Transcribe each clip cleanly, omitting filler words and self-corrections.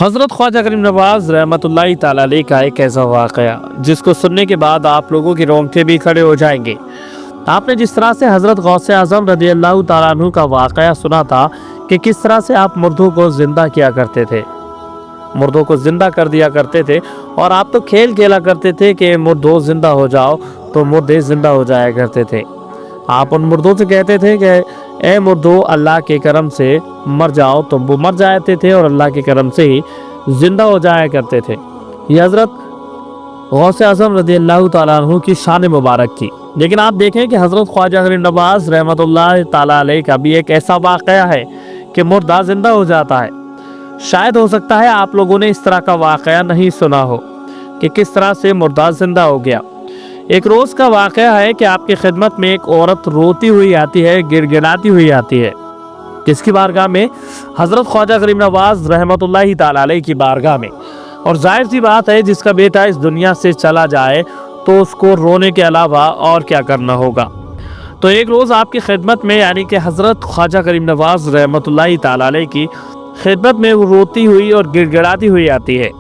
हज़रत ख्वाजा गरीब नवाज़ रहमतुल्लाहि ताला अलैह का एक ऐसा वाक़या जिसको सुनने के बाद आप लोगों के रोंगटे भी खड़े हो जाएंगे। आपने जिस तरह से हज़रत गौसे आज़म रज़ियल्लाहु ताला अन्हु का वाक़या सुना था कि किस तरह से आप मुर्दों को ज़िंदा किया करते थे, मुर्दों को ज़िंदा कर दिया करते थे, और आप तो खेल खेला करते थे कि मुर्दों ज़िंदा हो जाओ, तो मुर्दे ज़िंदा हो जाया करते थे। आप उन मुर्दों से कहते थे कि ए मुर्दों, अल्लाह के करम से मर जाओ, तो वो मर जाते थे और अल्लाह के करम से ही ज़िंदा हो जाया करते थे। ये हज़रत गौसे आज़म रज़ियल्लाहु ताला अन्हु की शान मुबारक थी। लेकिन आप देखें कि हज़रत ख्वाजा गरीब नवाज़ रहमतुल्लाहि ताला अलैह का भी एक ऐसा वाक़या है कि मुर्दा ज़िंदा हो जाता है। शायद हो सकता है आप लोगों ने इस तरह का वाक़या नहीं सुना हो कि किस तरह से मुर्दा ज़िंदा हो गया। एक रोज़ का वाक़या है कि आपकी खिदमत में एक औरत रोती हुई आती है, गिड़गिड़ाती हुई आती है। किसकी बारगाह में? हज़रत ख्वाजा गरीब नवाज़ रहमतुल्लाहि ताला अलैह की बारगाह में। और जाहिर सी बात है, जिसका बेटा इस दुनिया से चला जाए तो उसको रोने के अलावा और क्या करना होगा। तो एक रोज़ आपकी खिदमत में, यानी कि हज़रत ख्वाजा गरीब नवाज़ रहमतुल्लाहि ताला अलैह की खिदमत में वो रोती हुई और गिड़गिड़ाती हुई आती है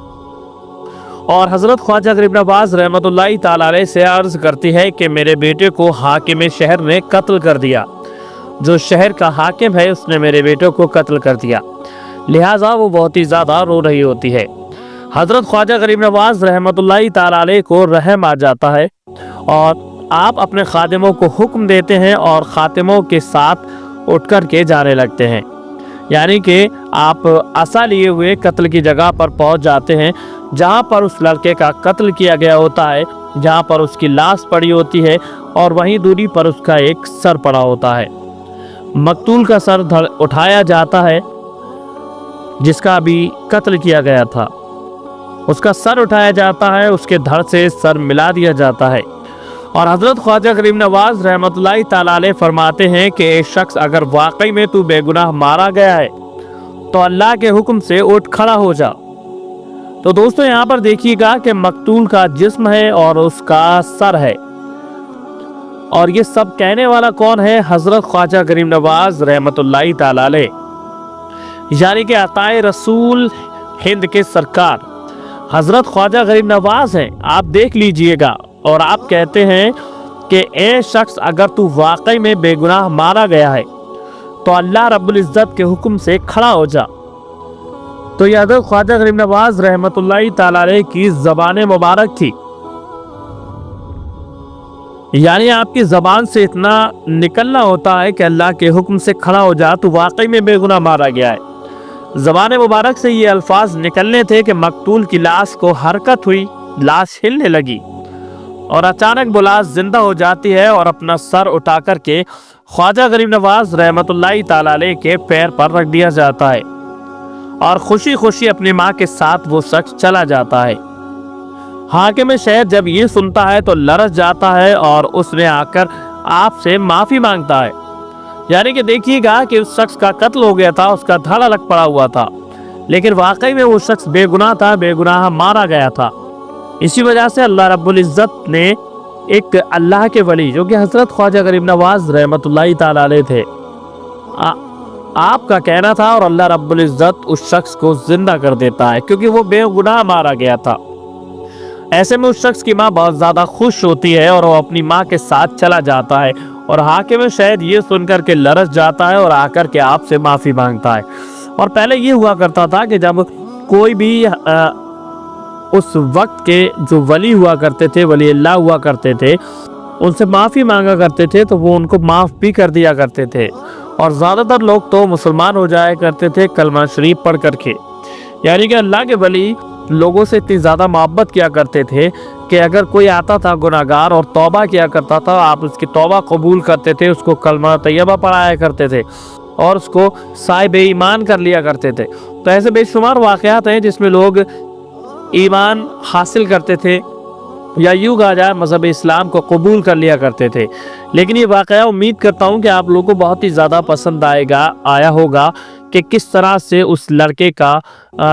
और हज़रत ख्वाजा गरीब नवाज़ रहमतुल्लाहि ताला अलैह से अर्ज़ करती है कि मेरे बेटे को हाकिम शहर ने कत्ल कर दिया। जो शहर का हाकिम है उसने मेरे बेटे को कत्ल कर दिया। लिहाजा वो बहुत ही ज़्यादा रो रही होती है। हज़रत ख्वाजा गरीब नवाज़ रहमतुल्लाहि ताला अलैह को रहम आ जाता है और आप अपने खादिमों को हुक्म देते हैं और खातिमों के साथ उठ कर के जाने लगते हैं। यानी कि आप असा लिए हुए कत्ल की जगह पर पहुंच जाते हैं जहां पर उस लड़के का कत्ल किया गया होता है, जहां पर उसकी लाश पड़ी होती है और वहीं दूरी पर उसका एक सर पड़ा होता है। मकतूल का सर उठाया जाता है जिसका अभी कत्ल किया गया था, उसका सर उठाया जाता है, उसके धड़ से सर मिला दिया जाता है। और हज़रत ख्वाजा गरीब नवाज़ रहमतुल्लाहि ताला अलैह फरमाते हैं कि एक शख्स अगर वाकई में तू बेगुनाह मारा गया है तो अल्लाह के हुक्म से उठ खड़ा हो जा। तो दोस्तों, यहाँ पर देखिएगा कि मकतूल का जिस्म है और उसका सर है, और ये सब कहने वाला कौन है? हज़रत ख्वाजा गरीब नवाज़ रहमतुल्लाहि ताला अलैह, यानी कि अताए रसूल हिंद के सरकार हज़रत ख्वाजा गरीब नवाज़ हैं। आप देख लीजिएगा। और आप कहते हैं कि ए शख्स, अगर तू वाकई में बेगुनाह मारा गया है तो अल्लाह रब्बुल इज़्ज़त के हुक्म से खड़ा हो जा। तो ये हज़रत ख्वाजा गरीब नवाज़ रहमतुल्लाहि ताला अलैह की ज़बान मुबारक थी। यानी आपकी ज़बान से इतना निकलना होता है कि अल्लाह के हुक्म से खड़ा हो जा, तो वाकई में बेगुनाह मारा गया है। ज़बान मुबारक से ये अल्फाज निकलने थे कि मकतूल की लाश को हरकत हुई, लाश हिलने लगी और अचानक वो लाश जिंदा हो जाती है और अपना सर उठा कर के ख्वाजा गरीब नवाज़ रहमतुल्लाहि ताला अलैह के पैर पर रख दिया जाता है और खुशी खुशी अपनी माँ के साथ वो शख्स चला जाता है। हाकिम शहर जब ये सुनता है तो लरस जाता है और उसने आकर आपसे माफ़ी मांगता है। यानी कि देखिएगा कि उस शख्स का कत्ल हो गया था, उसका धड़ अलग पड़ा हुआ था, लेकिन वाकई में वो शख्स बेगुनाह था, बेगुनाह मारा गया था। इसी वजह से अल्लाह रब्बुल इज़्ज़त ने एक अल्लाह के वली, जो कि हज़रत ख्वाजा गरीब नवाज़ रहमतुल्लाहि ताला अलैह थे, आपका कहना था और अल्लाह रब्बुल इज़्ज़त उस शख्स को जिंदा कर देता है क्योंकि वो बेगुनाह मारा गया था। ऐसे में उस शख्स की माँ बहुत ज़्यादा खुश होती है और वो अपनी माँ के साथ चला जाता है और हाकिम शायद ये सुनकर के लरस जाता है और आकर के आपसे माफ़ी मांगता है। और पहले ये हुआ करता था कि जब कोई भी उस वक्त के जो वली हुआ करते थे, वली अल्लाह हुआ करते थे, उनसे माफ़ी मांगा करते थे तो वो उनको माफ़ भी कर दिया करते थे। और ज़्यादातर लोग तो मुसलमान हो जाया करते थे कलमा शरीफ पढ़ करके। यानी कि अल्लाह के वली लोगों से इतनी ज़्यादा मोहब्बत किया करते थे कि अगर कोई आता था गुनाहगार और तौबा किया करता था, आप उसकी तौबा कबूल करते थे, उसको कलमा तैयबा पढ़ाया करते थे और उसको साहिब ईमान कर लिया करते थे। तो ऐसे बेशुमार वाक़यात हैं जिसमें लोग ईमान हासिल करते थे या यूँ कहा जाए मज़हब इस्लाम को कबूल कर लिया करते थे। लेकिन ये वाक़या उम्मीद करता हूँ कि आप लोगों को बहुत ही ज़्यादा पसंद आया होगा कि किस तरह से उस लड़के का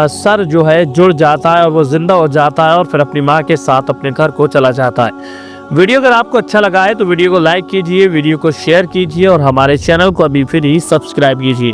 सर जो है जुड़ जाता है और वो ज़िंदा हो जाता है और फिर अपनी माँ के साथ अपने घर को चला जाता है। वीडियो अगर आपको अच्छा लगा है तो वीडियो को लाइक कीजिए, वीडियो को शेयर कीजिए और हमारे चैनल को अभी फिर ही सब्सक्राइब कीजिए।